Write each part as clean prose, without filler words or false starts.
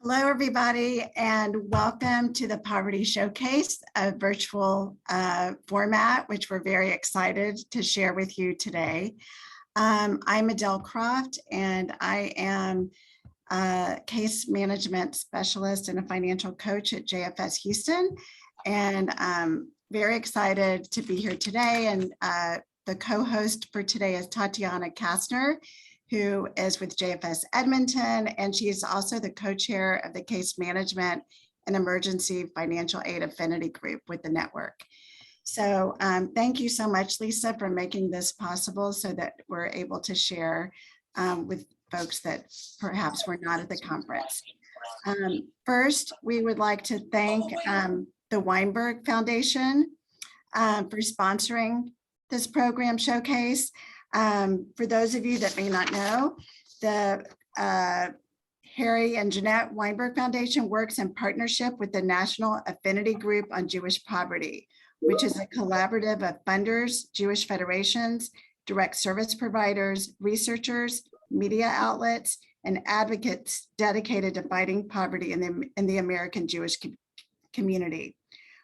Hello, everybody, and welcome to the Poverty Showcase, a virtual format, which we're very excited to share with you today. I'm Adele Croft, and I am a case management specialist and a financial coach at JFS Houston. And I'm very excited to be here today. And the co-host for today is Tatiana Kastner, who is with JFS Edmonton, and she's also the co-chair of the Case Management and Emergency Financial Aid Affinity Group with the network. So thank you so much, Lisa, for making this possible so that we're able to share with folks that perhaps were not at the conference. First, we would like to thank the Weinberg Foundation for sponsoring this program showcase. For those of you that may not know, the Harry and Jeanette Weinberg Foundation works in partnership with the National Affinity Group on Jewish Poverty, which is a collaborative of funders, Jewish federations, direct service providers, researchers, media outlets, and advocates dedicated to fighting poverty in the American Jewish community.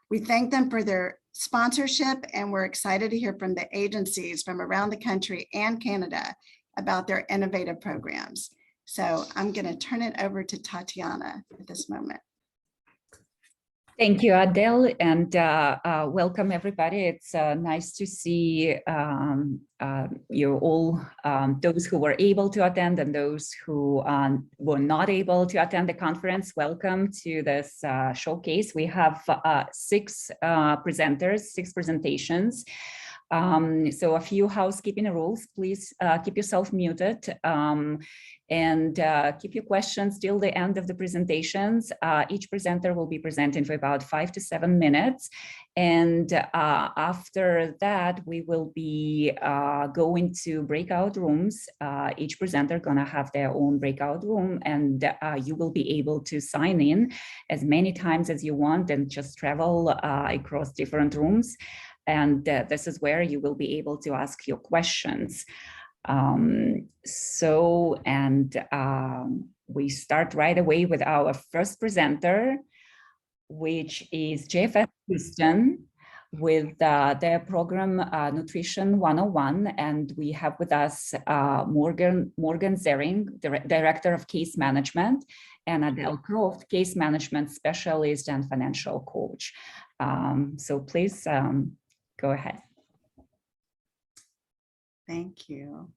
We thank them for their sponsorship, and we're excited to hear from the agencies from around the country and Canada about their innovative programs. So I'm going to turn it over to Tatiana at this moment. Thank you, Adele, and welcome everybody. It's nice to see you all, those who were able to attend and those who were not able to attend the conference. Welcome to this showcase. We have six presenters, six presentations. So a few housekeeping rules. Please keep yourself muted and keep your questions till the end of the presentations. Each presenter will be presenting for about 5 to 7 minutes. And after that, we will be going to breakout rooms. Each presenter gonna have their own breakout room, and you will be able to sign in as many times as you want and just travel across different rooms. And this is where you will be able to ask your questions. We start right away with our first presenter, which is JFS Houston with their program Nutrition 101. And we have with us Morgan Zering, Director of Case Management, and Adele Croft, Case Management Specialist and Financial Coach. So please go ahead. Thank you.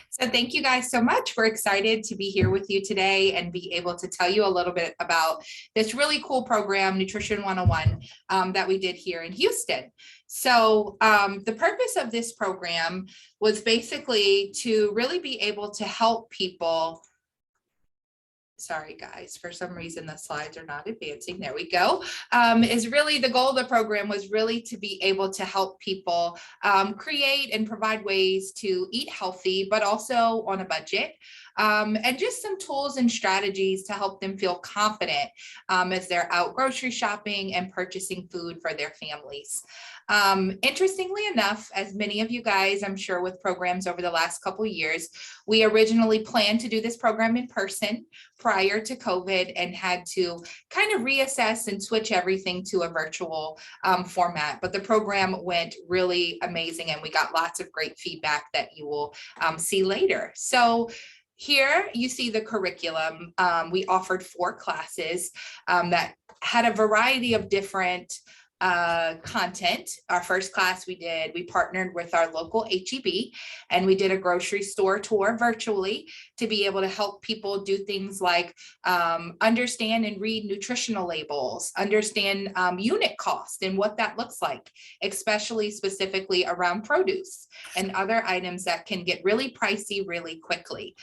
So thank you guys so much. We're excited to be here with you today and be able to tell you a little bit about this really cool program, Nutrition 101, that we did here in Houston. So the purpose of this program was basically to really be able to help people. Sorry, guys, for some reason the slides are not advancing. There we go. Is really the goal of the program was really to be able to help people create and provide ways to eat healthy, but also on a budget. And just some tools and strategies to help them feel confident as they're out grocery shopping and purchasing food for their families. Interestingly enough, as many of you guys, I'm sure with programs over the last couple of years, we originally planned to do this program in person prior to COVID and had to kind of reassess and switch everything to a virtual format. But the program went really amazing and we got lots of great feedback that you will see later. So here you see the curriculum. We offered 4 classes that had a variety of different content. Our first class we partnered with our local HEB and we did a grocery store tour virtually to be able to help people do things like understand and read nutritional labels, understand unit cost and what that looks like, especially specifically around produce and other items that can get really pricey really quickly.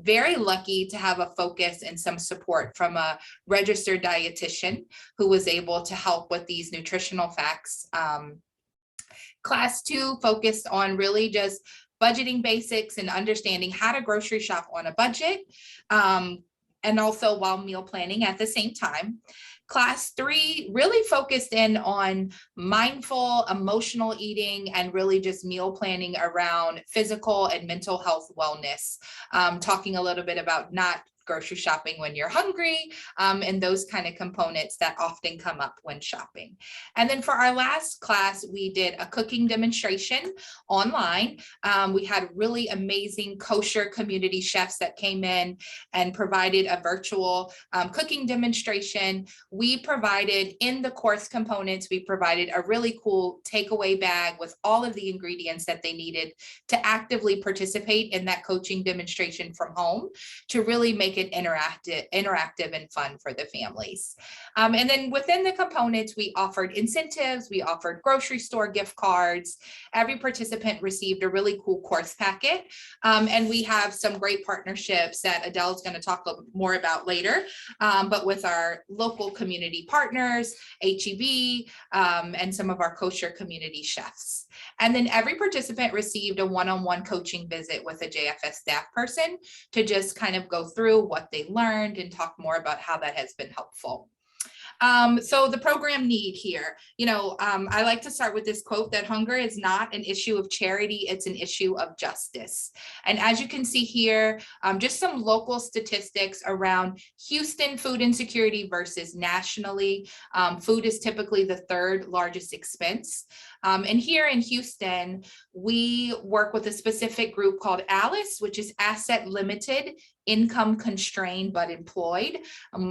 Very lucky to have a focus and some support from a registered dietitian who was able to help with these nutritional facts. Class 2 focused on really just budgeting basics and understanding how to grocery shop on a budget. and also while meal planning at the same time. Class 3 really focused in on mindful, emotional eating and really just meal planning around physical and mental health wellness, talking a little bit about not grocery shopping when you're hungry, and those kind of components that often come up when shopping. And then for our last class, we did a cooking demonstration online. We had really amazing kosher community chefs that came in and provided a virtual cooking demonstration. We provided in the course components, we provided a really cool takeaway bag with all of the ingredients that they needed to actively participate in that coaching demonstration from home to really make it interactive and fun for the families. And then within the components, we offered incentives, we offered grocery store gift cards. Every participant received a really cool course packet. And we have some great partnerships that Adele's going to talk a little more about later, but with our local community partners, HEB, and some of our kosher community chefs. And then every participant received a one-on-one coaching visit with a JFS staff person to just kind of go through what they learned and talk more about how that has been helpful. So the program need here, I like to start with this quote that hunger is not an issue of charity, it's an issue of justice. And as you can see here, just some local statistics around Houston food insecurity versus nationally. Food is typically the third largest expense. And here in Houston, we work with a specific group called ALICE, which is Asset Limited, Income Constrained but Employed,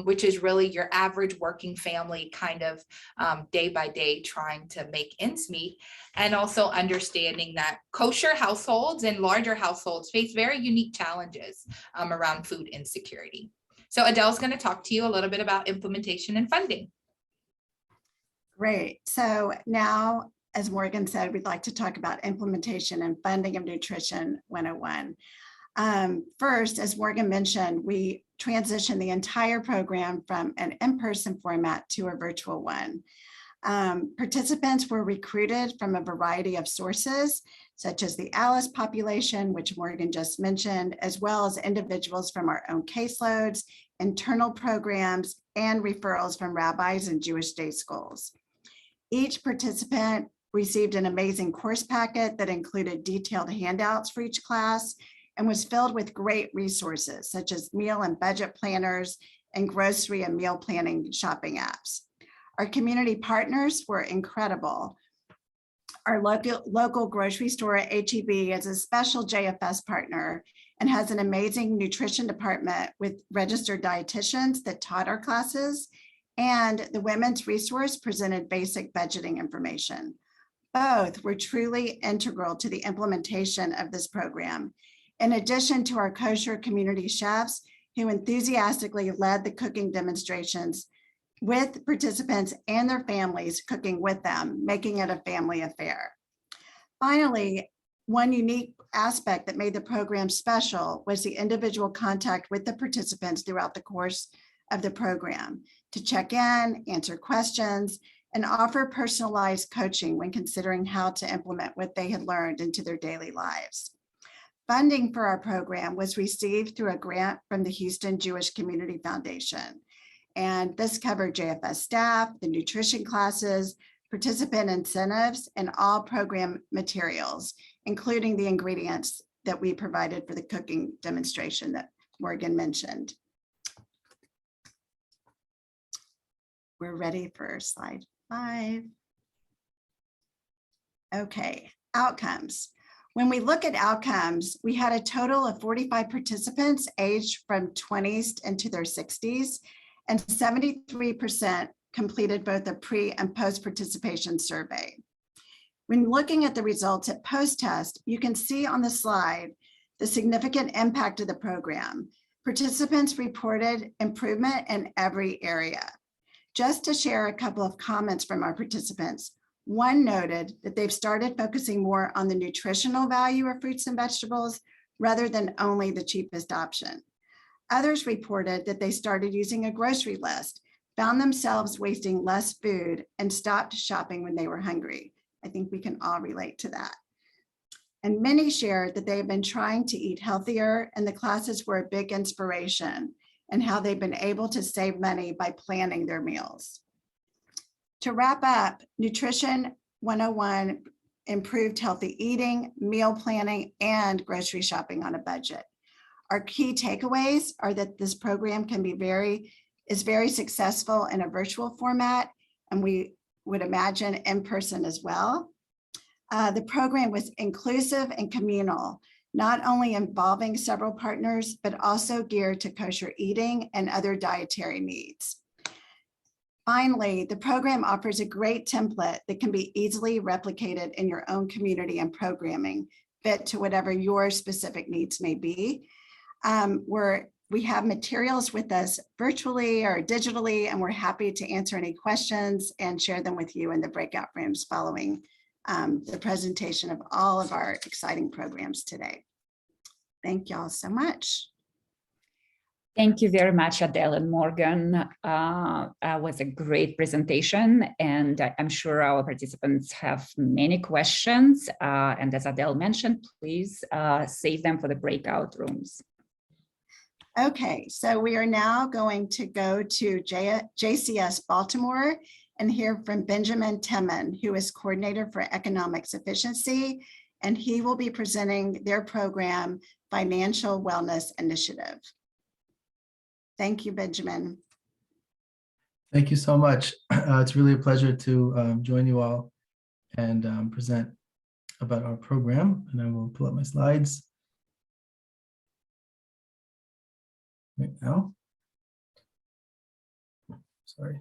which is really your average working family kind of day by day trying to make ends meet, and also understanding that kosher households and larger households face very unique challenges around food insecurity. So Adele's going to talk to you a little bit about implementation and funding. Great. So now, as Morgan said, we'd like to talk about implementation and funding of Nutrition 101. First, as Morgan mentioned, we transitioned the entire program from an in-person format to a virtual one. Participants were recruited from a variety of sources, such as the ALICE population, which Morgan just mentioned, as well as individuals from our own caseloads, internal programs, and referrals from rabbis and Jewish day schools. Each participant received an amazing course packet that included detailed handouts for each class and was filled with great resources such as meal and budget planners and grocery and meal planning shopping apps. Our community partners were incredible. Our local grocery store at HEB is a special JFS partner and has an amazing nutrition department with registered dietitians that taught our classes, and the Women's Resource presented basic budgeting information. Both were truly integral to the implementation of this program. In addition to our kosher community chefs who enthusiastically led the cooking demonstrations with participants and their families cooking with them, making it a family affair. Finally, one unique aspect that made the program special was the individual contact with the participants throughout the course of the program to check in, answer questions, and offer personalized coaching when considering how to implement what they had learned into their daily lives. Funding for our program was received through a grant from the Houston Jewish Community Foundation. And this covered JFS staff, the nutrition classes, participant incentives, and all program materials, including the ingredients that we provided for the cooking demonstration that Morgan mentioned. We're ready for slide 5. Okay, outcomes. When we look at outcomes, we had a total of 45 participants aged from 20s into their 60s, and 73% completed both a pre and post participation survey. When looking at the results at post-test, you can see on the slide the significant impact of the program. Participants reported improvement in every area. Just to share a couple of comments from our participants, one noted that they've started focusing more on the nutritional value of fruits and vegetables rather than only the cheapest option. Others reported that they started using a grocery list, found themselves wasting less food, and stopped shopping when they were hungry. I think we can all relate to that. And many shared that they have been trying to eat healthier, and the classes were a big inspiration. and how they've been able to save money by planning their meals. To wrap up, Nutrition 101 improved healthy eating, meal planning, and grocery shopping on a budget. Our key takeaways are that this program is very successful in a virtual format, and we would imagine in person as well. The program was inclusive and communal, not only involving several partners, but also geared to kosher eating and other dietary needs. Finally, the program offers a great template that can be easily replicated in your own community and programming, fit to whatever your specific needs may be. We have materials with us virtually or digitally, and we're happy to answer any questions and share them with you in the breakout rooms following the presentation of all of our exciting programs today. Thank y'all so much. Thank you very much, Adele and Morgan. Was a great presentation, and I'm sure our participants have many questions. And as Adele mentioned, please save them for the breakout rooms. Okay, so we are now going to go to JCS Baltimore and hear from Benjamin Timon, who is Coordinator for Economic Sufficiency, and he will be presenting their program, Financial Wellness Initiative. Thank you, Benjamin. Thank you so much. It's really a pleasure to join you all and present about our program. And I will pull up my slides right now. Sorry.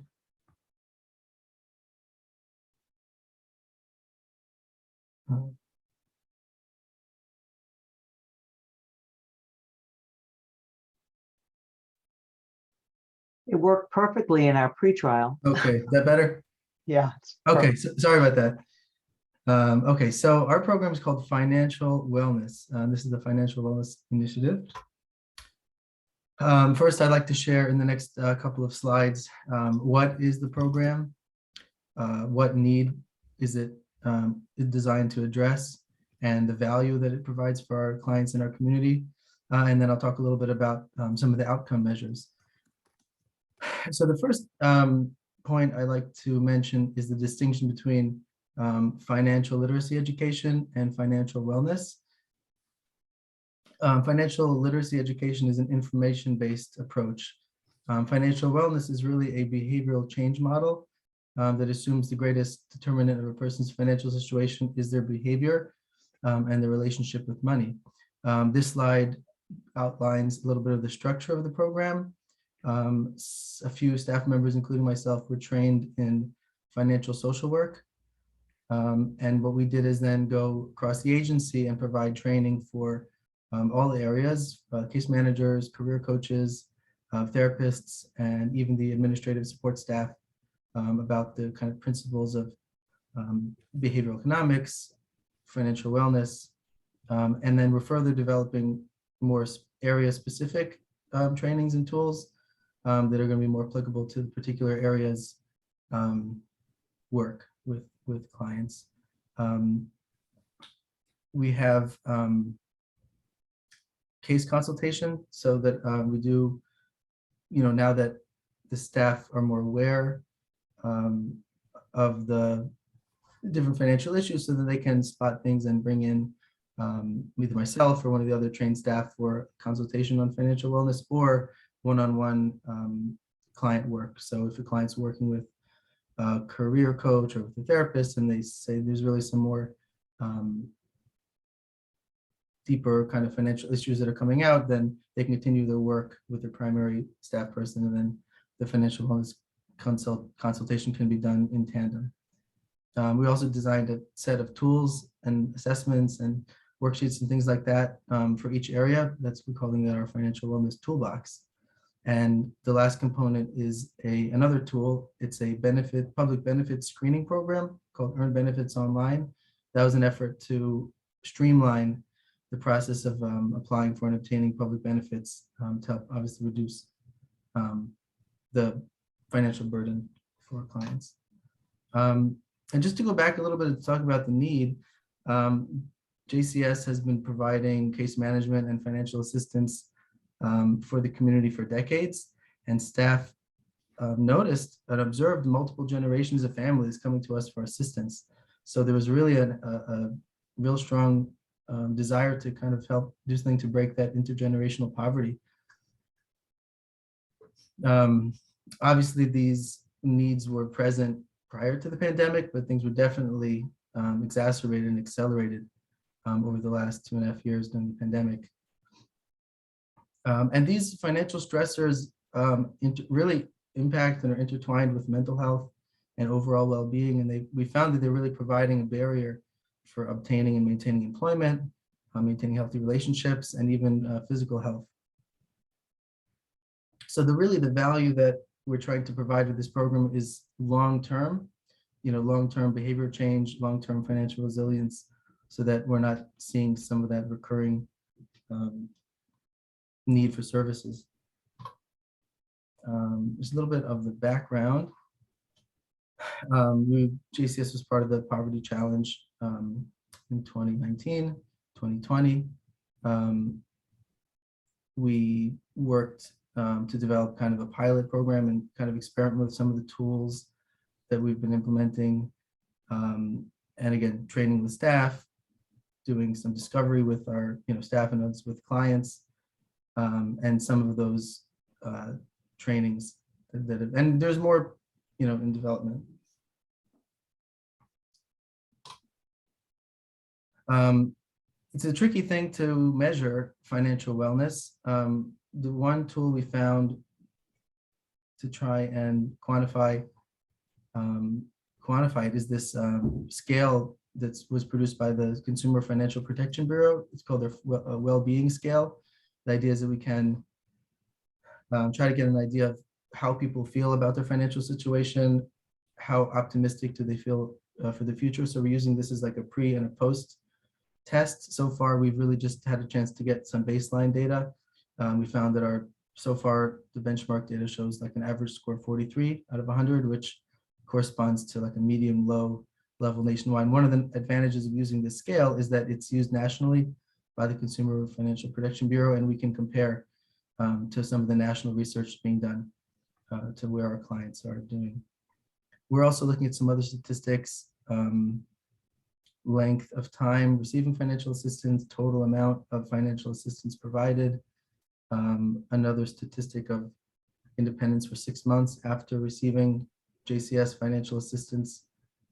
It worked perfectly in our pre-trial. Okay, is that better? Yeah. Okay, so, sorry about that. Okay, so our program is called Financial Wellness. This is the Financial Wellness Initiative. First, I'd like to share in the next couple of slides, what is the program? What need is it designed to address, and the value that it provides for our clients in our community. And then I'll talk a little bit about some of the outcome measures. So the first point I'd like to mention is the distinction between financial literacy education and financial wellness. Financial literacy education is an information-based approach. Financial wellness is really a behavioral change model that assumes the greatest determinant of a person's financial situation is their behavior and their relationship with money. This slide outlines a little bit of the structure of the program. A few staff members, including myself, were trained in financial social work. And what we did is then go across the agency and provide training for all areas, case managers, career coaches, therapists, and even the administrative support staff about the kind of principles of behavioral economics, financial wellness, and then we're further developing more area-specific trainings and tools that are going to be more applicable to the particular areas work with clients. We have case consultation, so that we do, now that the staff are more aware of the different financial issues, so that they can spot things and bring in either myself or one of the other trained staff for consultation on financial wellness or one-on-one client work. So if a client's working with a career coach or with a therapist and they say there's really some more deeper kind of financial issues that are coming out, then they can continue their work with their primary staff person, and then the financial wellness consultation can be done in tandem. We also designed a set of tools and assessments and worksheets and things like that for each area. We're calling that our financial wellness toolbox. And the last component is another tool. It's a public benefit screening program called Earn Benefits Online. That was an effort to streamline the process of applying for and obtaining public benefits to help obviously reduce the financial burden for clients. And just to go back a little bit to talk about the need, JCS has been providing case management and financial assistance for the community for decades, and staff noticed and observed multiple generations of families coming to us for assistance. So there was really a real strong desire to kind of help do something to break that intergenerational poverty. Obviously, these needs were present prior to the pandemic, but things were definitely exacerbated and accelerated over the last 2.5 years during the pandemic. And these financial stressors really impact and are intertwined with mental health and overall well-being. And we found that they're really providing a barrier for obtaining and maintaining employment, maintaining healthy relationships, and even physical health. So the value that we're trying to provide with this program is long-term, long-term behavior change, long-term financial resilience, so that we're not seeing some of that recurring need for services. Just a little bit of the background. JCS was part of the Poverty Challenge in 2019, 2020. We worked to develop kind of a pilot program and kind of experiment with some of the tools that we've been implementing. And again, training with staff, doing some discovery with our staff and others with clients, and some of those trainings and there's more in development. It's a tricky thing to measure financial wellness. The one tool we found to try and quantify it is this scale that was produced by the Consumer Financial Protection Bureau. It's called their well-being scale. The idea is that we can try to get an idea of how people feel about their financial situation, how optimistic do they feel for the future. So we're using this as like a pre and a post test. So far, we've really just had a chance to get some baseline data. We found that so far the benchmark data shows like an average score of 43 out of 100, which corresponds to like a medium low level nationwide. One of the advantages of using this scale is that it's used nationally by the Consumer Financial Protection Bureau, and we can compare to some of the national research being done to where our clients are doing. We're also looking at some other statistics, length of time receiving financial assistance, total amount of financial assistance provided, another statistic of independence for 6 months after receiving JCS financial assistance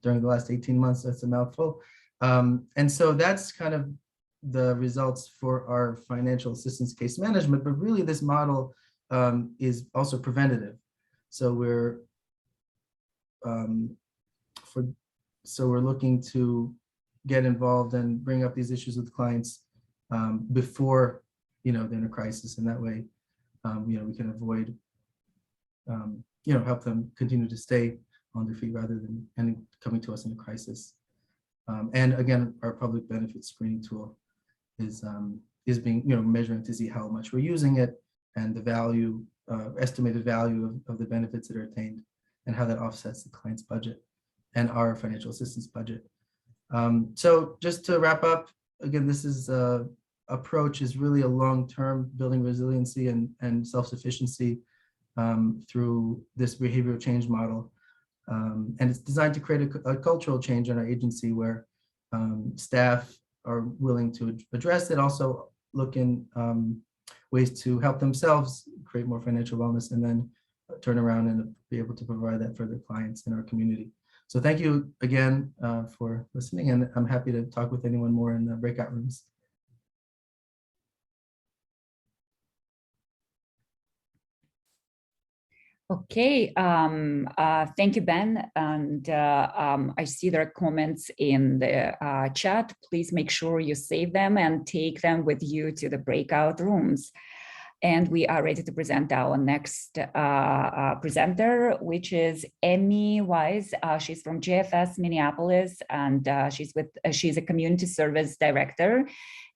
during the last 18 months. That's a mouthful. And so that's kind of the results for our financial assistance case management, but really this model is also preventative. So we're looking to get involved and bring up these issues with clients before they're in a crisis, and that way we can avoid help them continue to stay on their feet rather than coming to us in a crisis. And again, our public benefit screening tool is being measuring to see how much we're using it and the value, estimated value of the benefits that are attained and how that offsets the client's budget and our financial assistance budget. So just to wrap up, again, this is approach is really a long-term building resiliency and self-sufficiency through this behavioral change model. And it's designed to create a cultural change in our agency where staff are willing to address it, also look in ways to help themselves create more financial wellness, and then turn around and be able to provide that for their clients in our community. So thank you again for listening, and I'm happy to talk with anyone more in the breakout rooms. Okay, thank you, Ben. And I see there are comments in the chat. Please make sure you save them and take them with you to the breakout rooms. And we are ready to present our next presenter, which is Amy Wise. She's from GFS Minneapolis, and she's a community service director.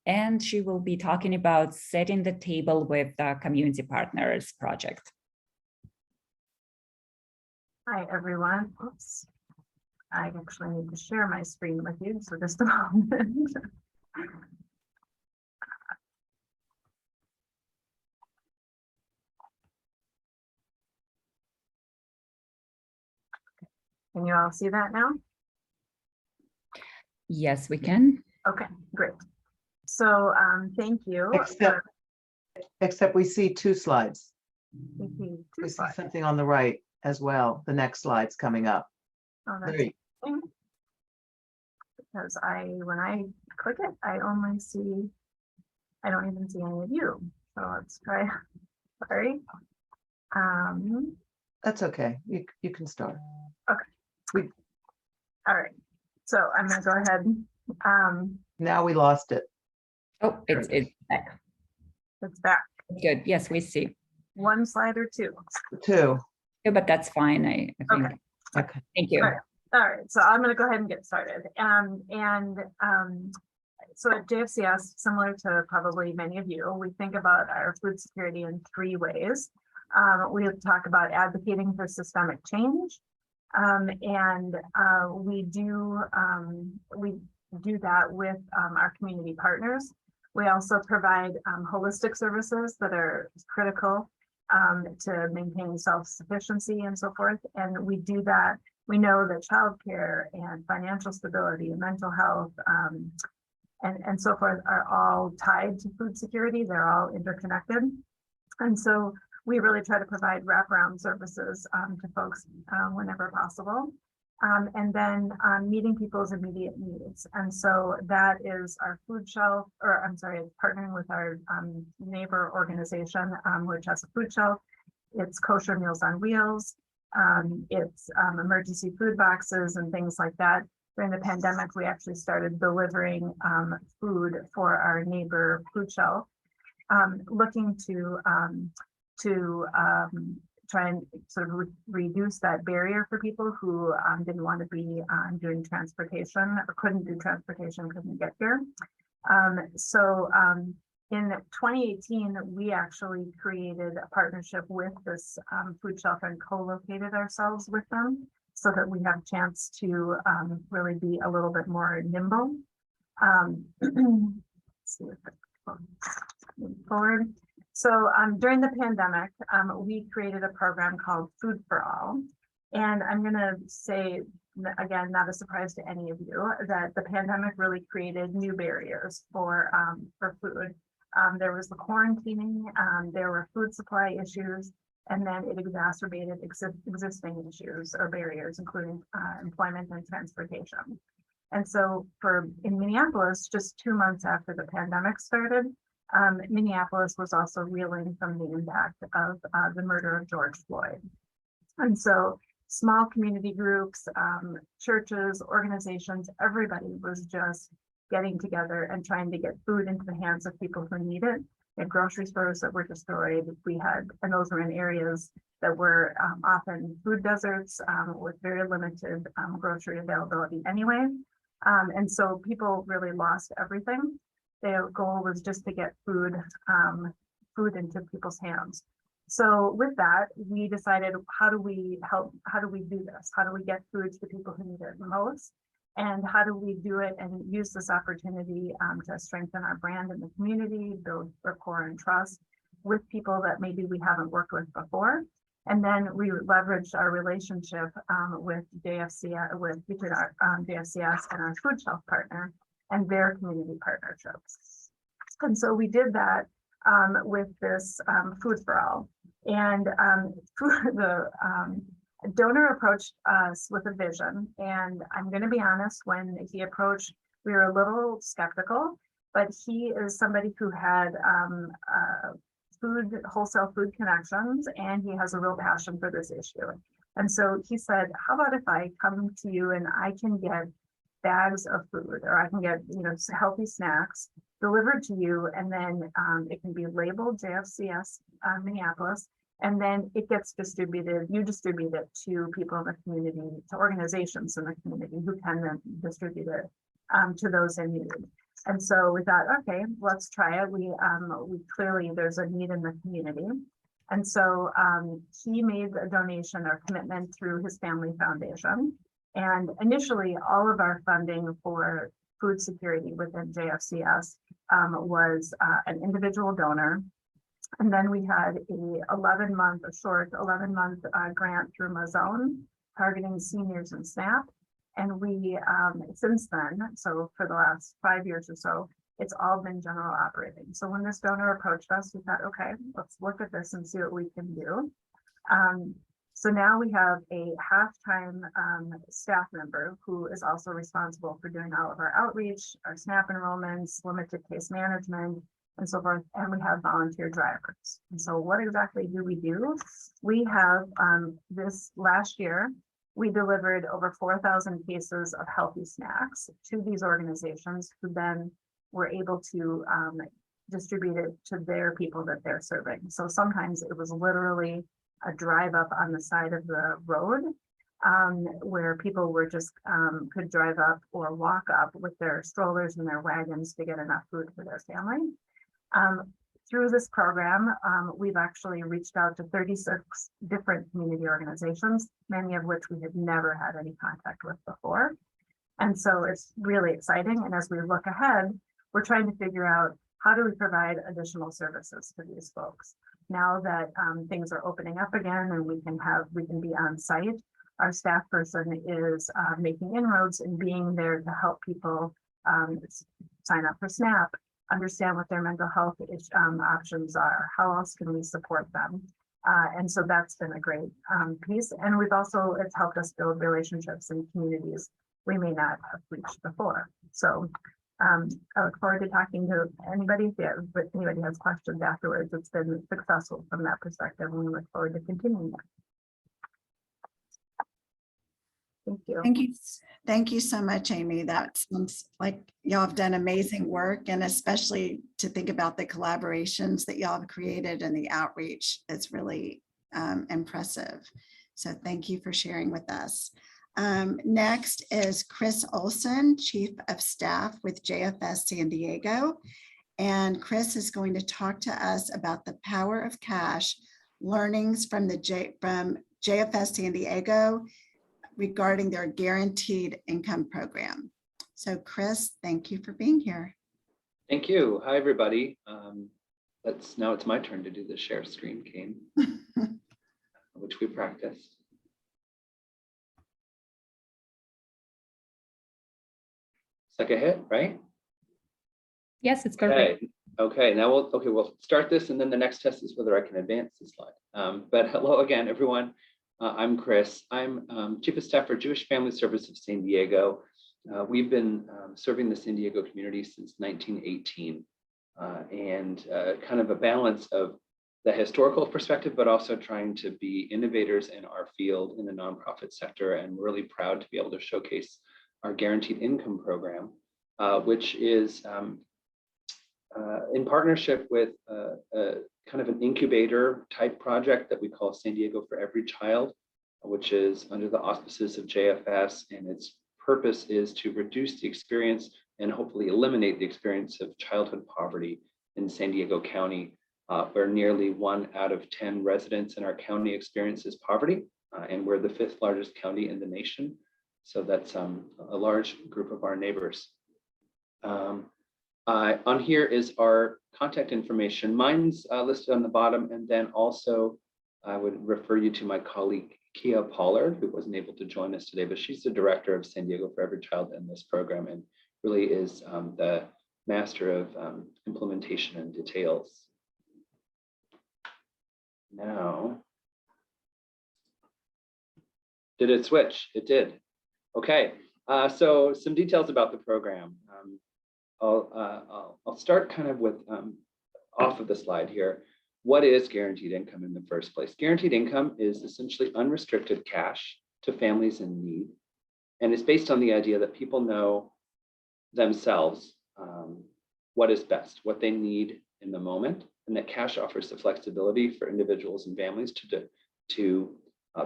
And she will be talking about setting the table with community partners project. Hi, everyone. Oops. I actually need to share my screen with you, so just a moment. Can you all see that now? Yes, we can. Okay, great. So thank you. Except we see two slides. Two We see slides. something on the right as well. The next slide's coming up. Oh, that's There you- interesting. Because when I click it, I don't even see any of you. So let's try, sorry. That's okay. You can start. All right, so I'm gonna go ahead. Now we lost it. Oh, it's back. It's back. Good. Yes, we see. One slide or two. Two. Yeah, but that's fine. I think. Okay. Okay. Thank you. All right, so I'm gonna go ahead and get started. So at JFCS, similar to probably many of you, we think about our food security in three ways. We talk about advocating for systemic change. We do that with our community partners. We also provide holistic services that are critical to maintain self-sufficiency and so forth. And we do that. We know that childcare and financial stability and mental health and so forth are all tied to food security. They're all interconnected. And so we really try to provide wraparound services to folks whenever possible. And then meeting people's immediate needs. And so that is our food shelf, or I'm sorry, it's partnering with our neighbor organization, which has a food shelf. It's Kosher Meals on Wheels. It's emergency food boxes and things like that. During the pandemic, we actually started delivering food for our neighbor food shelf, looking to try and sort of reduce that barrier for people who didn't want to be doing transportation or couldn't do transportation, couldn't get here. In 2018, we actually created a partnership with this food shelf and co-located ourselves with them so that we have a chance to really be a little bit more nimble. Let's see if I can move forward. So during the pandemic, we created a program called Food for All. And I'm going to say, again, not a surprise to any of you, that the pandemic really created new barriers for food. There was the quarantining, there were food supply issues, and then it exacerbated existing issues or barriers, including employment and transportation. And so in Minneapolis, just 2 months after the pandemic started, Minneapolis was also reeling from the impact of the murder of George Floyd. And so small community groups, churches, organizations, everybody was just getting together and trying to get food into the hands of people who need it. We had grocery stores that were destroyed. And those were in areas that were often food deserts with very limited grocery availability anyway. And so people really lost everything. Their goal was just to get food into people's hands. So with that, we decided, how do we do this? How do we get food to people who need it most? And how do we do it and use this opportunity to strengthen our brand in the community, build rapport and trust with people that maybe we haven't worked with before? And then we leveraged our relationship with JFCS, between our JFCS and our food shelf partner and their community partnerships. And so we did that with this Food for All. And the donor approached us with a vision. And I'm going to be honest, when he approached, we were a little skeptical, but he is somebody who had wholesale food connections, and he has a real passion for this issue. And so he said, how about if I come to you and I can get bags of food, or I can get, healthy snacks delivered to you, and then it can be labeled JFCS Minneapolis, and then it gets distributed. You distribute it to people in the community, to organizations in the community who can then distribute it to those in need. And so we thought, okay, let's try it. We clearly there's a need in the community. And so he made a donation or commitment through his family foundation. And initially, all of our funding for food security within JFCS was an individual donor. And then we had a short 11-month grant through Mazone targeting seniors and SNAP. And we, since then, so for the last 5 years or so, it's all been general operating. So when this donor approached us, we thought, okay, let's look at this and see what we can do. So now we have a half-time staff member who is also responsible for doing all of our outreach, our SNAP enrollments, limited case management, and so forth. And we have volunteer drivers. And so what exactly do? We have this last year, we delivered over 4,000 cases of healthy snacks to these organizations who then were able to distribute it to their people that they're serving. So sometimes it was literally a drive up on the side of the road where people were just could drive up or walk up with their strollers and their wagons to get enough food for their family. Through this program, we've actually reached out to 36 different community organizations, many of which we had never had any contact with before. And so it's really exciting. And as we look ahead, we're trying to figure out how do we provide additional services to these folks. Now that things are opening up again and we can be on site, our staff person is making inroads and being there to help people sign up for SNAP, understand what their mental health options are, how else can we support them. And so that's been a great piece. And it's helped us build relationships in communities we may not have reached before. So I look forward to talking to anybody if anybody has questions afterwards. It's been successful from that perspective, and we look forward to continuing that. Thank you. Thank you so much, Amy. That sounds like y'all have done amazing work, and especially to think about the collaborations that y'all have created and the outreach. It's really impressive. So thank you for sharing with us. Next is Chris Olson, Chief of Staff with JFS San Diego. And Chris is going to talk to us about the power of cash, learnings from JFS San Diego regarding their guaranteed income program. So Chris, thank you for being here. Thank you. Hi, everybody. Now it's my turn to do the share screen game, which we practiced. It's like a hit, right? Yes, it's perfect. Okay. Now we'll start this, and then the next test is whether I can advance the slide. But hello again, everyone. I'm Chris. I'm Chief of Staff for Jewish Family Service of San Diego. We've been serving the San Diego community since 1918, and kind of a balance of the historical perspective, but also trying to be innovators in our field in the nonprofit sector, and really proud to be able to showcase our guaranteed income program, which is in partnership with kind of an incubator type project that we call San Diego for Every Child, which is under the auspices of JFS, and its purpose is to reduce the experience and hopefully eliminate the experience of childhood poverty in San Diego County, where nearly 1 out of 10 residents in our county experiences poverty, and we're the 5th largest county in the nation. So that's a large group of our neighbors. On here is our contact information. Mine's listed on the bottom, and then also I would refer you to my colleague, Kia Pollard, who wasn't able to join us today, but she's the director of San Diego for Every Child in this program, and really is the master of implementation and details. Now, did it switch? It did. Okay, so some details about the program. I'll start kind of with off of the slide here. What is guaranteed income in the first place? Guaranteed income is essentially unrestricted cash to families in need, and it's based on the idea that people know themselves what is best, what they need in the moment, and that cash offers the flexibility for individuals and families to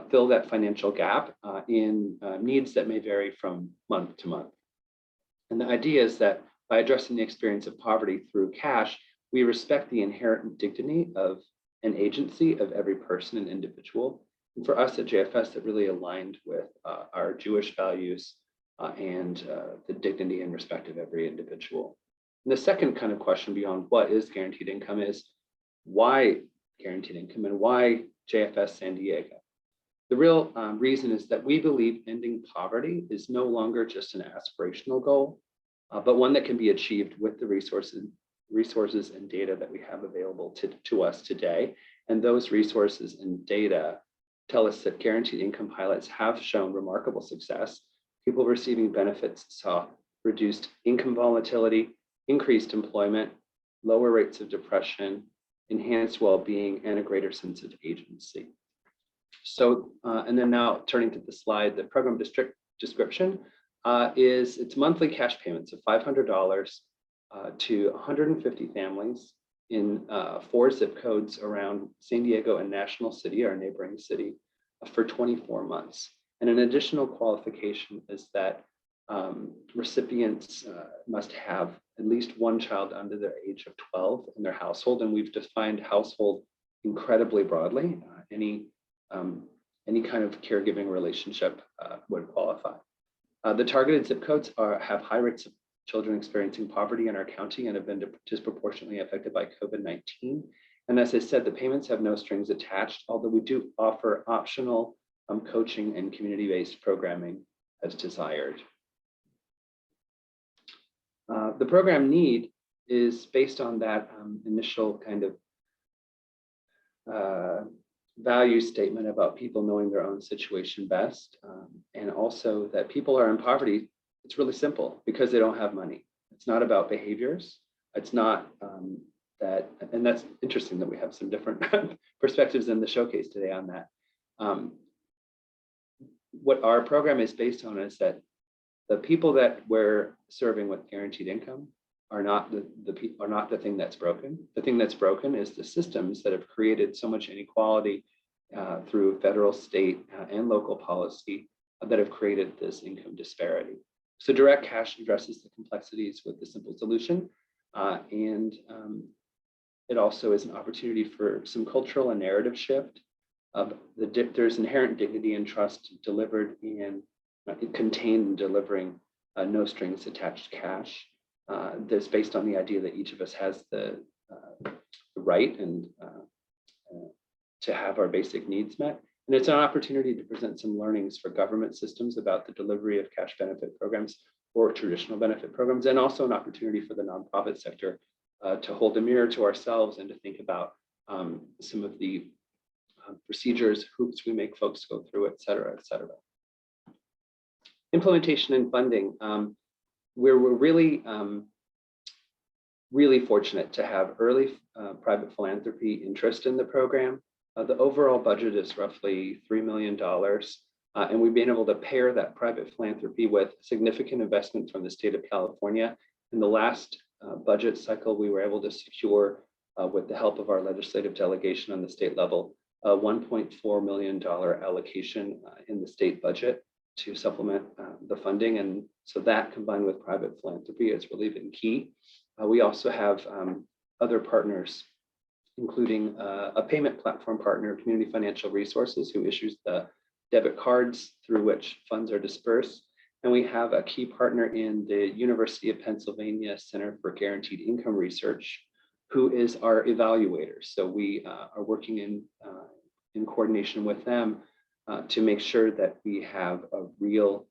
fill that financial gap in needs that may vary from month to month. And the idea is that by addressing the experience of poverty through cash, we respect the inherent dignity of an agency of every person and individual. And for us at JFS, that really aligned with our Jewish values and the dignity and respect of every individual. And the second kind of question beyond what is guaranteed income is why guaranteed income and why JFS San Diego? The real reason is that we believe ending poverty is no longer just an aspirational goal, but one that can be achieved with the resources and data that we have available to us today. And those resources and data tell us that guaranteed income pilots have shown remarkable success. People receiving benefits saw reduced income volatility, increased employment, lower rates of depression, enhanced well-being, and a greater sense of agency. So, and then now turning to the slide, the program description is its monthly cash payments of $500 to 150 families in 4 zip codes around San Diego and National City, our neighboring city, for 24 months. And an additional qualification is that recipients must have at least one child under the age of 12 in their household. And we've defined household incredibly broadly. Any kind of caregiving relationship would qualify. The targeted zip codes have high rates of children experiencing poverty in our county and have been disproportionately affected by COVID-19. And as I said, the payments have no strings attached, although we do offer optional coaching and community-based programming as desired. The program need is based on that initial kind of value statement about people knowing their own situation best, and also that people are in poverty. It's really simple because they don't have money. It's not about behaviors. It's not that, and that's interesting that we have some different perspectives in the showcase today on that. What our program is based on is that the people that we're serving with guaranteed income are not the thing that's broken. The thing that's broken is the systems that have created so much inequality through federal, state, and local policy that have created this income disparity. So direct cash addresses the complexities with the simple solution, and it also is an opportunity for some cultural and narrative shift. There's inherent dignity and trust delivered in contained in delivering no strings attached cash. That's based on the idea that each of us has the right and to have our basic needs met. And it's an opportunity to present some learnings for government systems about the delivery of cash benefit programs or traditional benefit programs, and also an opportunity for the nonprofit sector to hold a mirror to ourselves and to think about some of the procedures, hoops we make folks go through, et cetera, et cetera. Implementation and funding. We're really, really fortunate to have early private philanthropy interest in the program. The overall budget is roughly $3 million, and we've been able to pair that private philanthropy with significant investment from the state of California. In the last budget cycle, we were able to secure, with the help of our legislative delegation on the state level, a $1.4 million allocation in the state budget to supplement the funding. And so that combined with private philanthropy has really been key. We also have other partners, including a payment platform partner, Community Financial Resources, who issues the debit cards through which funds are dispersed. And we have a key partner in the University of Pennsylvania Center for Guaranteed Income Research, who is our evaluator. So we are working in coordination with them to make sure that we have a real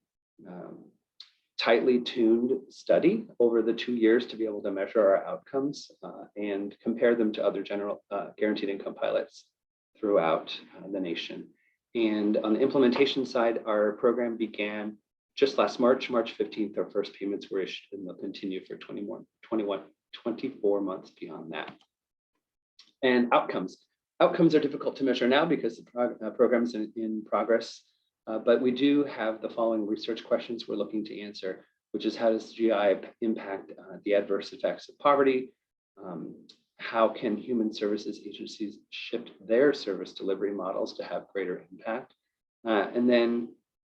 tightly tuned study over the 2 years to be able to measure our outcomes and compare them to other general guaranteed income pilots throughout the nation. And on the implementation side, our program began just last March 15th, our first payments were issued, and they'll continue for 24 months beyond that. And outcomes. Outcomes are difficult to measure now because the program is in progress. But we do have the following research questions we're looking to answer, which is how does GI impact the adverse effects of poverty? How can human services agencies shift their service delivery models to have greater impact? And then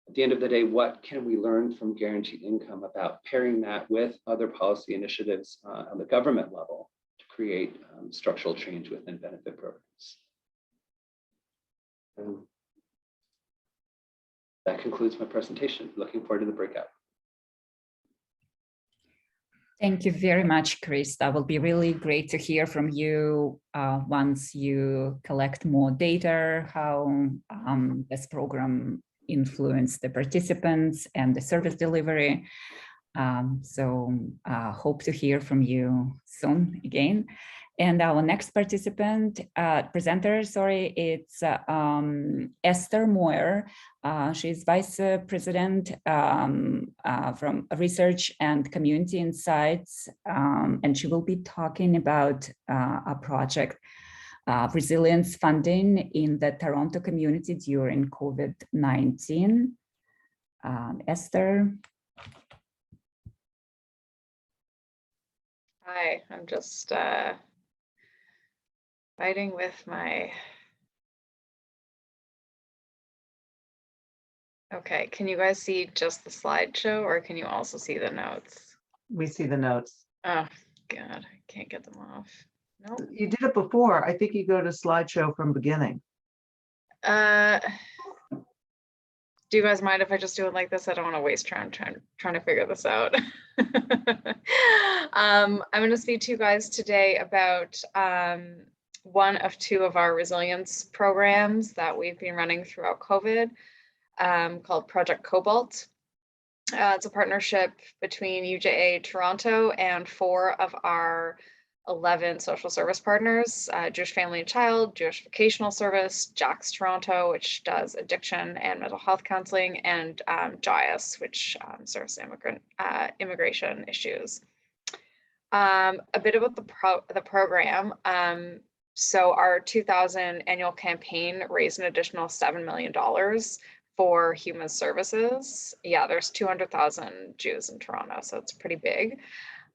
at the end of the day, what can we learn from guaranteed income about pairing that with other policy initiatives on the government level to create structural change within benefit programs? And that concludes my presentation. Looking forward to the breakout. Thank you very much, Chris. That will be really great to hear from you once you collect more data, how this program influenced the participants and the service delivery. Hope to hear from you soon again. And our next presenter, it's Esther Moyer. She's Vice President from Research and Community Insights, and she will be talking about a project, resilience funding in the Toronto community during COVID-19. Esther. Hi, I'm just fighting with my. Okay, can you guys see just the slideshow or can you also see the notes? We see the notes. Oh, God, I can't get them off. Nope. You did it before. I think you go to slideshow from beginning. Do you guys mind if I just do it like this? I don't want to waste time trying to figure this out. I'm going to speak to you guys today about one of two of our resilience programs that we've been running throughout COVID, called Project Cobalt. It's a partnership between UJA Toronto and 4 of our 11 social service partners, Jewish Family and Child, Jewish Vocational Service, JAX Toronto, which does addiction and mental health counseling, and JIAS, which serves immigration issues. A bit about the program. So our 2000 annual campaign raised an additional $7 million for human services. Yeah, there's 200,000 Jews in Toronto, so it's pretty big.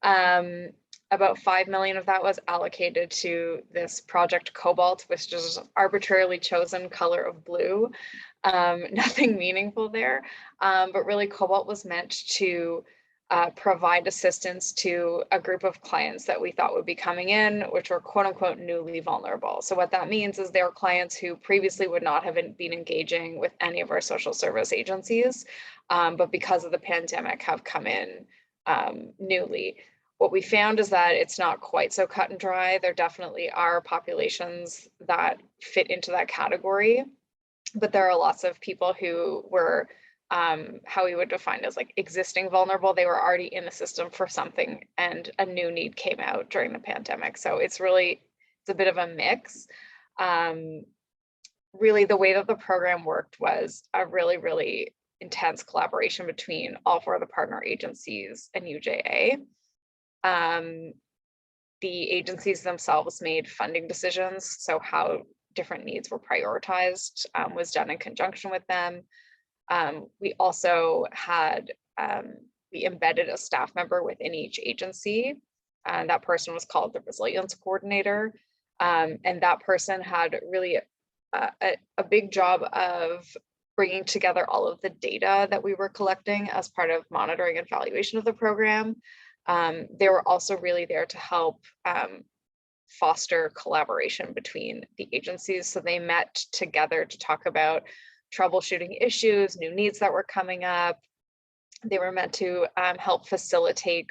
About 5 million of that was allocated to this Project Cobalt, which is arbitrarily chosen color of blue. Nothing meaningful there, but really Cobalt was meant to provide assistance to a group of clients that we thought would be coming in, which were quote unquote newly vulnerable. So what that means is they are clients who previously would not have been engaging with any of our social service agencies, but because of the pandemic have come in newly. What we found is that it's not quite so cut and dry. There definitely are populations that fit into that category, but there are lots of people who were how we would define as like existing vulnerable. They were already in the system for something and a new need came out during the pandemic. So it's a bit of a mix. Really the way that the program worked was a really, really intense collaboration between all 4 of the partner agencies and UJA. The agencies themselves made funding decisions, so how different needs were prioritized was done in conjunction with them. We also had, we embedded a staff member within each agency, and that person was called the resilience coordinator. And that person had really a big job of bringing together all of the data that we were collecting as part of monitoring and evaluation of the program. They were also really there to help foster collaboration between the agencies. So they met together to talk about troubleshooting issues, new needs that were coming up. They were meant to help facilitate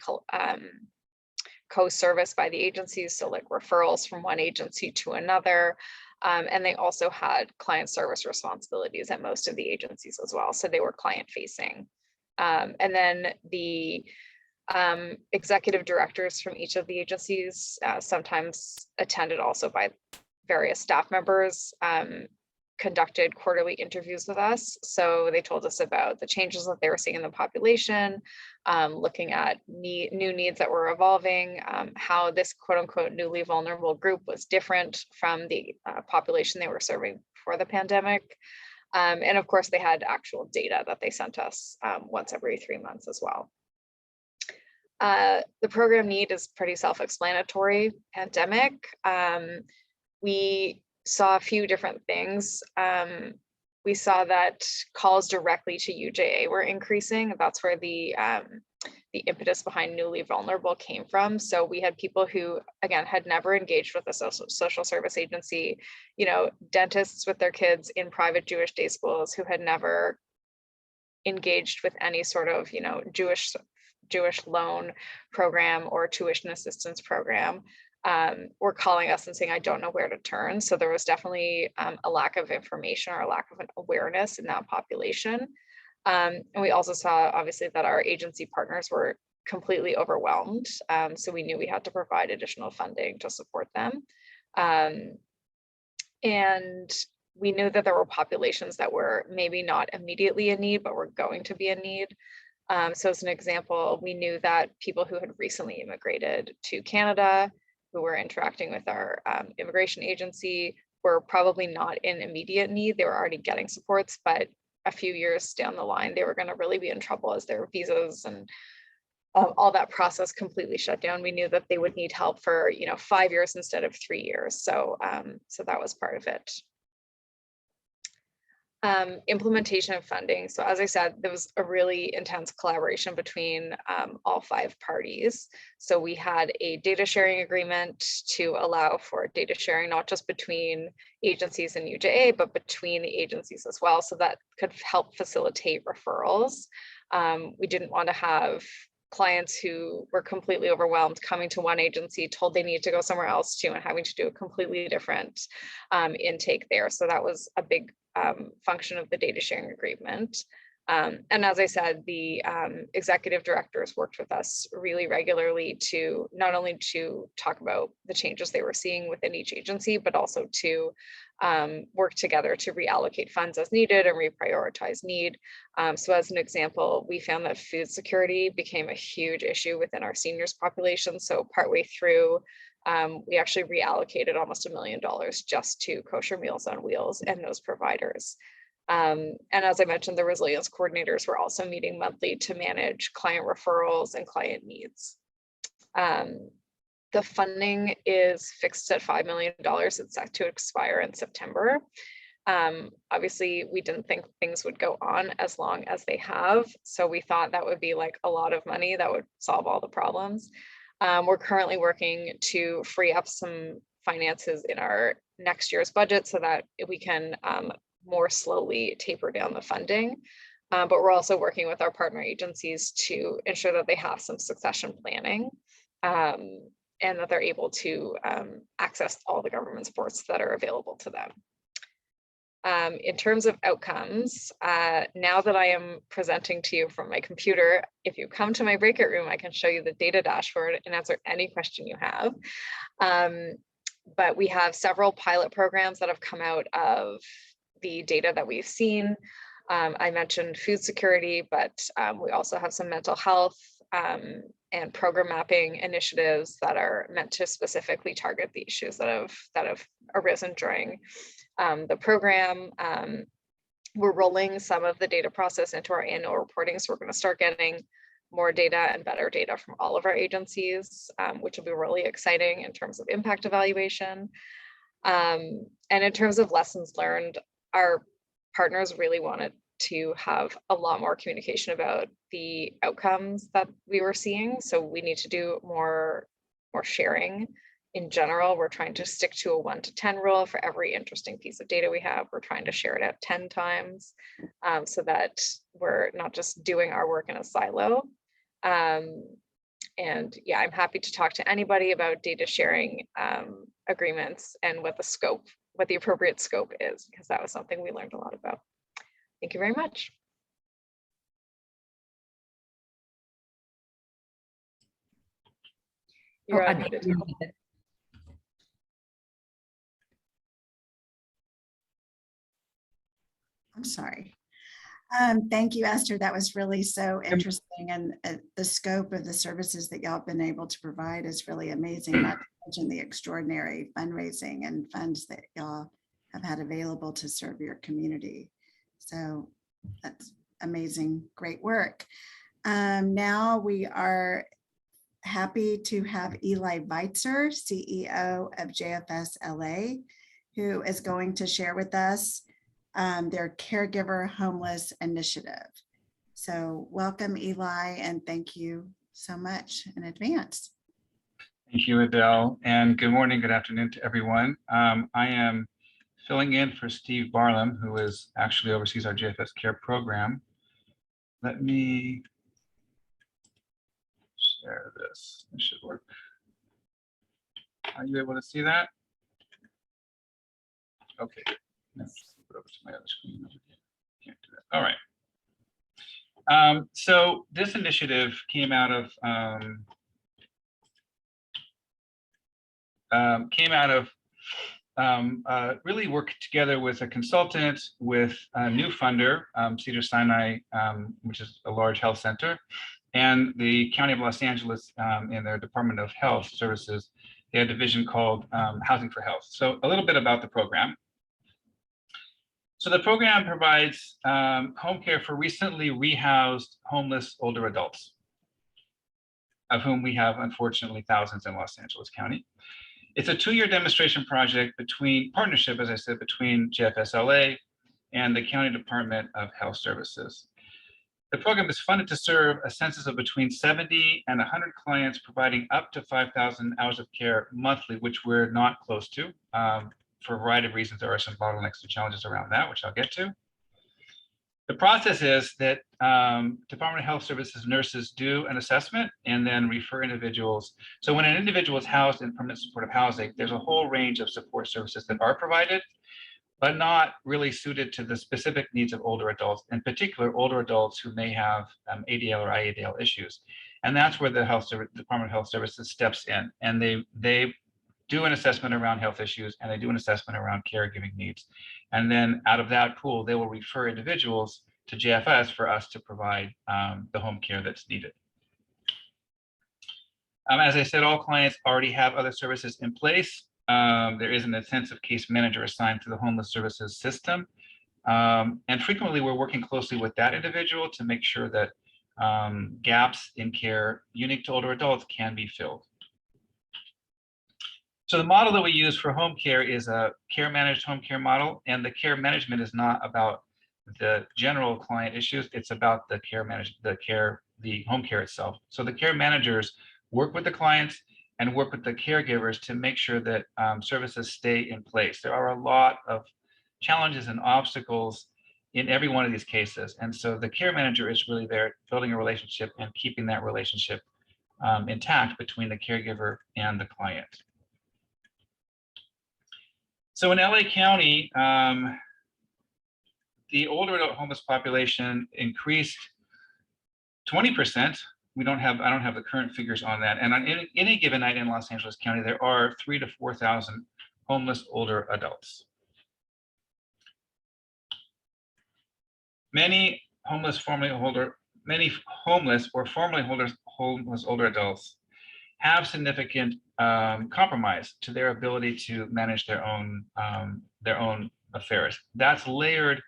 co-service by the agencies, so like referrals from one agency to another. And they also had client service responsibilities at most of the agencies as well. So they were client facing. And then the executive directors from each of the agencies, sometimes attended also by various staff members, conducted quarterly interviews with us. So they told us about the changes that they were seeing in the population, looking at new needs that were evolving, how this quote unquote newly vulnerable group was different from the population they were serving before the pandemic. And of course, they had actual data that they sent us once every 3 months as well. The program need is pretty self-explanatory. Pandemic. We saw a few different things. We saw that calls directly to UJA were increasing. That's where the impetus behind newly vulnerable came from. So we had people who, again, had never engaged with a social service agency, you know, dentists with their kids in private Jewish day schools who had never engaged with any sort of, you know, Jewish Jewish loan program or tuition assistance program were calling us and saying, I don't know where to turn. So there was definitely a lack of information or a lack of an awareness in that population. And we also saw, obviously, that our agency partners were completely overwhelmed. So we knew we had to provide additional funding to support them. And we knew that there were populations that were maybe not immediately in need, but were going to be in need. So as an example, we knew that people who had recently immigrated to Canada, who were interacting with our immigration agency, were probably not in immediate need. They were already getting supports, but a few years down the line, they were going to really be in trouble as their visas and all that process completely shut down. We knew that they would need help for 5 years instead of 3 years. So so that was part of it. Implementation of funding. So as I said, there was a really intense collaboration between all 5 parties. So we had a data sharing agreement to allow for data sharing, not just between agencies and UJA, but between the agencies as well. So that could help facilitate referrals. We didn't want to have clients who were completely overwhelmed coming to one agency, told they need to go somewhere else too, and having to do a completely different intake there. So that was a big function of the data sharing agreement. And as I said, the executive directors worked with us really regularly to not only to talk about the changes they were seeing within each agency, but also to work together to reallocate funds as needed and reprioritize need. So as an example, we found that food security became a huge issue within our seniors population. So partway through, we actually reallocated almost $1 million just to Kosher Meals on Wheels and those providers. And as I mentioned, the resilience coordinators were also meeting monthly to manage client referrals and client needs. The funding is fixed at $5 million. It's set to expire in September. Obviously, we didn't think things would go on as long as they have. So we thought that would be like a lot of money that would solve all the problems. We're currently working to free up some finances in our next year's budget so that we can more slowly taper down the funding. But we're also working with our partner agencies to ensure that they have some succession planning and that they're able to access all the government supports that are available to them. In terms of outcomes, now that I am presenting to you from my computer, if you come to my breakout room, I can show you the data dashboard and answer any question you have. But we have several pilot programs that have come out of the data that we've seen. I mentioned food security, but we also have some mental health and program mapping initiatives that are meant to specifically target the issues that have arisen during the program. We're rolling some of the data process into our annual reporting, so we're going to start getting more data and better data from all of our agencies, which will be really exciting in terms of impact evaluation. And in terms of lessons learned, our partners really wanted to have a lot more communication about the outcomes that we were seeing. So we need to do more sharing. In general, we're trying to stick to a 1 to 10 rule for every interesting piece of data we have. We're trying to share it out 10 times so that we're not just doing our work in a silo. And yeah, I'm happy to talk to anybody about data sharing agreements and what the appropriate scope is, because that was something we learned a lot about. Thank you very much. You're unmuted. I'm sorry. Thank you, Esther. That was really so interesting. And the scope of the services that y'all have been able to provide is really amazing. Not to mention the extraordinary fundraising and funds that y'all have had available to serve your community. So that's amazing, great work. Now we are happy to have Eli Weitzer, CEO of JFS LA, who is going to share with us their Caregiver Homeless Initiative. So welcome, Eli, and thank you so much in advance. Thank you, Adele, and good morning, good afternoon to everyone. I am filling in for Steve Barlam, who actually oversees our JFS Care program. Let me share this. It should work. Are you able to see that? Okay. Let's put it over to my other screen. Can't do that. All right. So this initiative came out of really work together with a consultant, with a new funder, Cedars-Sinai, which is a large health center, and the County of Los Angeles in their Department of Health Services. They had a division called Housing for Health. So a little bit about the program. So the program provides home care for recently rehoused homeless older adults, of whom we have, unfortunately, thousands in Los Angeles County. It's a 2-year demonstration project partnership, as I said, between JFS-LA and the County Department of Health Services. The program is funded to serve a census of between 70 and 100 clients, providing up to 5,000 hours of care monthly, which we're not close to. For a variety of reasons, there are some bottlenecks and challenges around that, which I'll get to. The process is that Department of Health Services nurses do an assessment and then refer individuals. So when an individual is housed in permanent supportive housing, there's a whole range of support services that are provided, but not really suited to the specific needs of older adults, in particular, older adults who may have ADL or IADL issues. And that's where the Department of Health Services steps in, and they do an assessment around health issues, and they do an assessment around caregiving needs. And then out of that pool, they will refer individuals to JFS for us to provide the home care that's needed. As I said, all clients already have other services in place. There is an intensive case manager assigned to the homeless services system. And frequently we're working closely with that individual to make sure that gaps in care unique to older adults can be filled. So the model that we use for home care is a care managed home care model, and the care management is not about the general client issues, it's about the home care itself. So the care managers work with the clients and work with the caregivers to make sure that services stay in place. There are a lot of challenges and obstacles in every one of these cases. And so the care manager is really there building a relationship and keeping that relationship intact between the caregiver and the client. So in LA County, the older adult homeless population increased 20%. I don't have the current figures on that. And on any given night in Los Angeles County, there are 3,000 to 4,000 homeless older adults. Many homeless or formerly homeless older adults have significant compromise to their ability to manage their own affairs. That's layered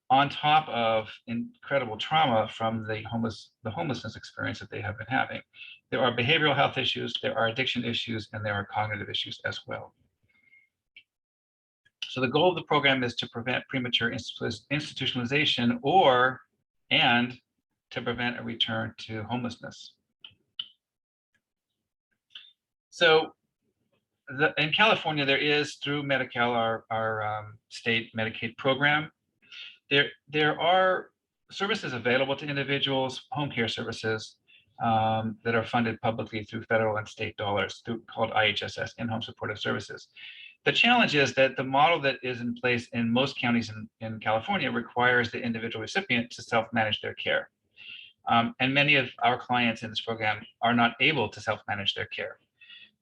on top of incredible trauma from the homelessness experience that they have been having. There are behavioral health issues, there are addiction issues, and there are cognitive issues as well. So the goal of the program is to prevent premature institutionalization and to prevent a return to homelessness. So in California, there is, through Medi-Cal, our state Medicaid program, there are services available to individuals, home care services that are funded publicly through federal and state dollars, called IHSS, in-home supportive services. The challenge is that the model that is in place in most counties in California requires the individual recipient to self-manage their care. And many of our clients in this program are not able to self-manage their care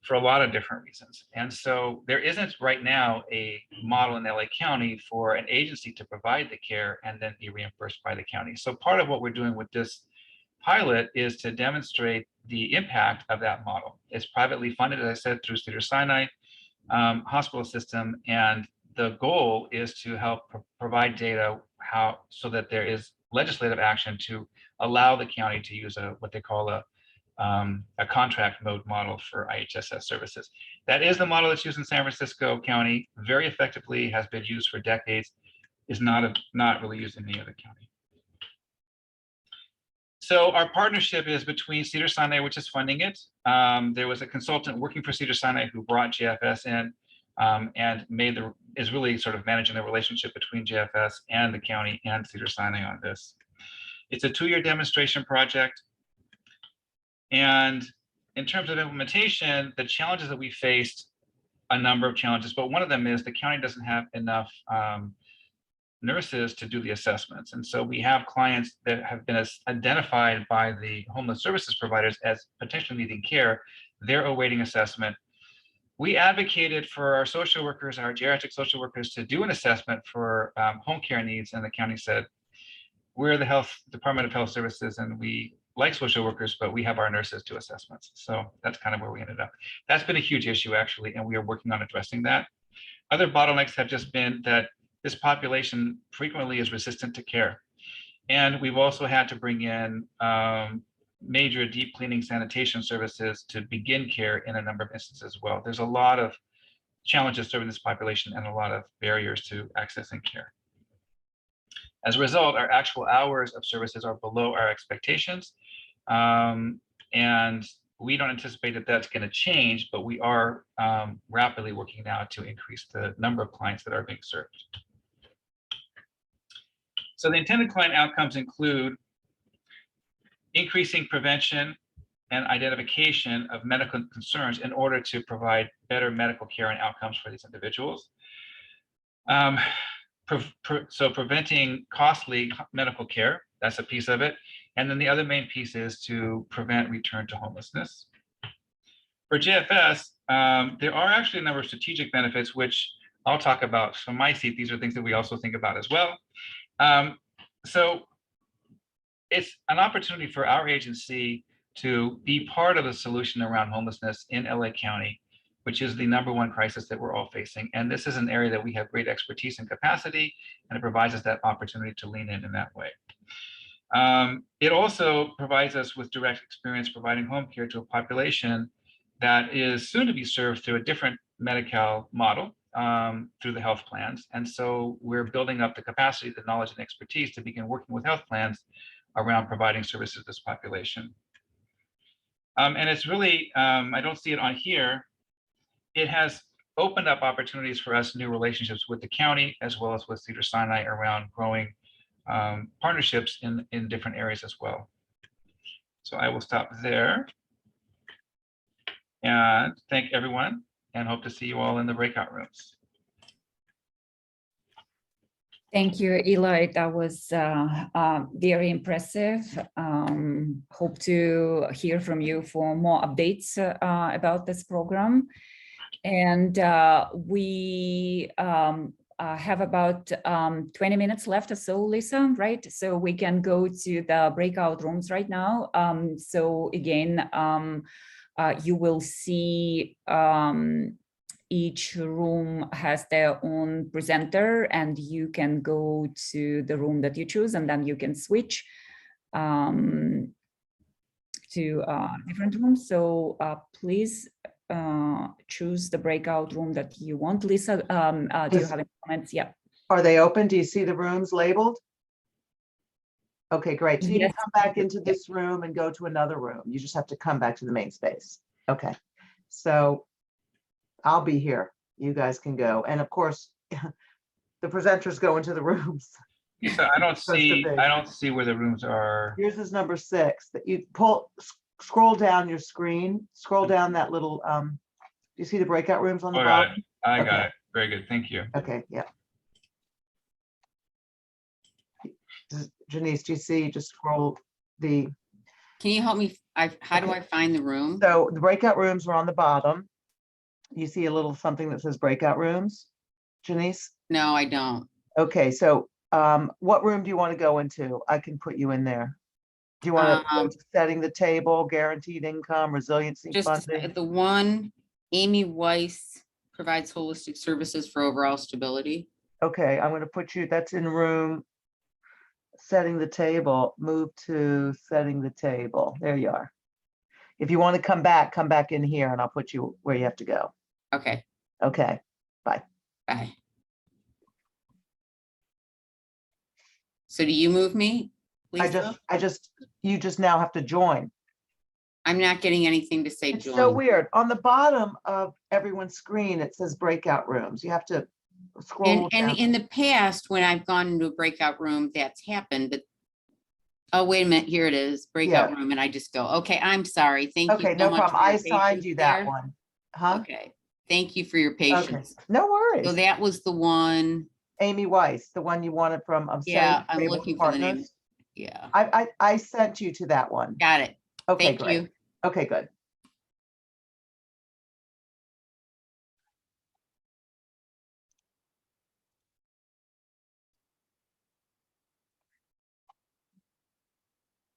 for a lot of different reasons. And so there isn't right now a model in LA County for an agency to provide the care and then be reimbursed by the county. So part of what we're doing with this pilot is to demonstrate the impact of that model. It's privately funded, as I said, through Cedars-Sinai hospital system. And the goal is to help provide data so that there is legislative action to allow the county to use what they call a contract mode model for IHSS services. That is the model that's used in San Francisco County, very effectively, has been used for decades, is not really used in any other county. So our partnership is between Cedars-Sinai, which is funding it. There was a consultant working for Cedars-Sinai who brought JFS in and is really sort of managing the relationship between JFS and the county and Cedars-Sinai on this. It's a 2-year demonstration project. And in terms of implementation, the challenges that we faced, a number of challenges, but one of them is the county doesn't have enough nurses to do the assessments. And so we have clients that have been identified by the homeless services providers as potentially needing care. They're awaiting assessment. We advocated for our social workers, our geriatric social workers, to do an assessment for home care needs, and the county said, we're the Department of Health Services, and we like social workers, but we have our nurses do assessments. So that's kind of where we ended up. That's been a huge issue, actually, and we are working on addressing that. Other bottlenecks have just been that this population frequently is resistant to care. And we've also had to bring in major deep cleaning sanitation services to begin care in a number of instances as well. There's a lot of challenges serving this population and a lot of barriers to accessing care. As a result, our actual hours of services are below our expectations. And we don't anticipate that that's going to change, but we are rapidly working now to increase the number of clients that are being served. So the intended client outcomes include increasing prevention and identification of medical concerns in order to provide better medical care and outcomes for these individuals. So preventing costly medical care, that's a piece of it. And then the other main piece is to prevent return to homelessness. For JFS, there are actually a number of strategic benefits, which I'll talk about from my seat. These are things that we also think about as well. So it's an opportunity for our agency to be part of the solution around homelessness in LA County, which is the #1 crisis that we're all facing. And this is an area that we have great expertise and capacity, and it provides us that opportunity to lean in that way. It also provides us with direct experience providing home care to a population that is soon to be served through a different Medi-Cal model through the health plans. And so we're building up the capacity, the knowledge and expertise to begin working with health plans around providing services to this population. And it's really, I don't see it on here, it has opened up opportunities for us, new relationships with the county, as well as with Cedars-Sinai around growing partnerships in different areas as well. So I will stop there and thank everyone and hope to see you all in the breakout rooms. Thank you, Eli. That was very impressive. Hope to hear from you for more updates about this program. And we have about 20 minutes left or so, Lisa, right? So we can go to the breakout rooms right now. So again, you will see each room has their own presenter, and you can go to the room that you choose, and then you can switch to different rooms. So please choose the breakout room that you want. Lisa, do you have any comments? Yeah. Are they open? Do you see the rooms labeled? Okay, great. So you can Yes. come back into this room and go to another room. You just have to come back to the main space. Okay, so I'll be here. You guys can go. And of course, the presenters go into the rooms. So I don't Supposed to see where the rooms are. Here's this number 6 that you scroll down your screen, scroll down that little, do you see the breakout rooms on the Oh, got bottom? it. I got Okay. it. Very good. Thank you. Okay, yeah. Janice, do you see, just scroll the, Can you help me? How do Okay. I find the room? so the breakout rooms are on the bottom. You see a little something that says breakout rooms, Janice? No, I don't. Okay, so what room do you want to go into? I can put you in there. Do you want to setting the table, guaranteed income, resiliency Just funding? the one, Amy Weiss provides holistic services for overall stability. Okay, I'm going to put you, that's in room setting the table, move to setting the table. There you are. If you want to come back in here and I'll put you where you have to go. Okay, Okay, bye. So do you move me, Lisa? you just now have to join. I'm not getting anything to say It's so join. weird. On the bottom of everyone's screen, it says breakout rooms. You have to scroll And down. in the past, when I've gone into a breakout room, that's happened, but Oh, wait a minute, here it is, breakout room, and I just go, okay, I'm sorry, thank you Okay, so no much problem. for I your assigned patience you that there. one. Huh? Okay, thank you for your Okay, patience. no So worries. that was the one, Amy Weiss, the one you wanted from yeah, Sage I'm Rabel looking for the name. Partners. Yeah, I sent you to that one. got it. Okay, Thank great. you. Okay, good.